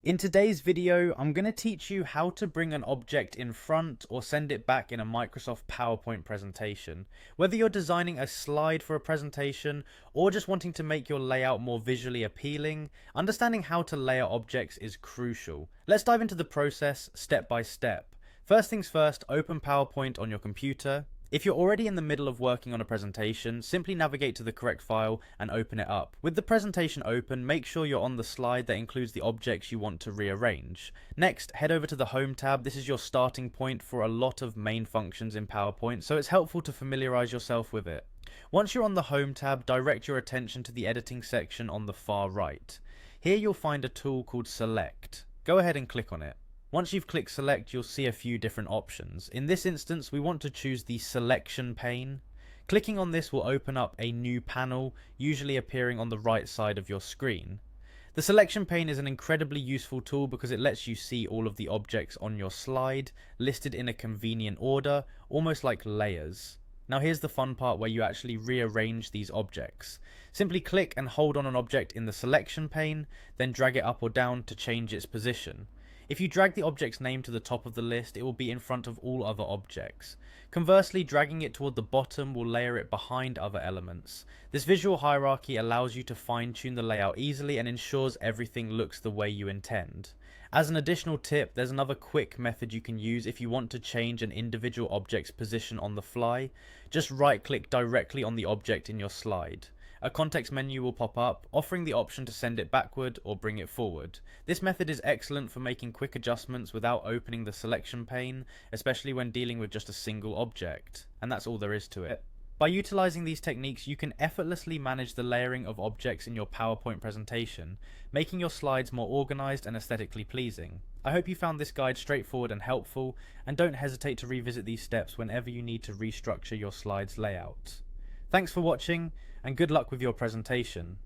In today's video, I'm going to teach you how to bring an object in front or send it back in a Microsoft PowerPoint presentation. Whether you're designing a slide for a presentation or just wanting to make your layout more visually appealing, understanding how to layer objects is crucial. Let's dive into the process step by step. First things first, open PowerPoint on your computer. If you're already in the middle of working on a presentation, simply navigate to the correct file and open it up. With the presentation open, make sure you're on the slide that includes the objects you want to rearrange. Next, head over to the Home tab. This is your starting point for a lot of main functions in PowerPoint, so it's helpful to familiarize yourself with it. Once you're on the Home tab, direct your attention to the editing section on the far right. Here you'll find a tool called Select. Go ahead and click on it. Once you've clicked select, you'll see a few different options. In this instance, we want to choose the selection pane. Clicking on this will open up a new panel, usually appearing on the right side of your screen. The selection pane is an incredibly useful tool because it lets you see all of the objects on your slide, listed in a convenient order, almost like layers. Now here's the fun part where you actually rearrange these objects. Simply click and hold on an object in the selection pane, then drag it up or down to change its position. If you drag the object's name to the top of the list, it will be in front of all other objects. Conversely, dragging it toward the bottom will layer it behind other elements. This visual hierarchy allows you to fine-tune the layout easily and ensures everything looks the way you intend. As an additional tip, there's another quick method you can use if you want to change an individual object's position on the fly. Just right-click directly on the object in your slide. A context menu will pop up, offering the option to send it backward or bring it forward. This method is excellent for making quick adjustments without opening the selection pane, especially when dealing with just a single object. And that's all there is to it. By utilizing these techniques, you can effortlessly manage the layering of objects in your PowerPoint presentation, making your slides more organized and aesthetically pleasing. I hope you found this guide straightforward and helpful, and don't hesitate to revisit these steps whenever you need to restructure your slides layout. Thanks for watching, and good luck with your presentation.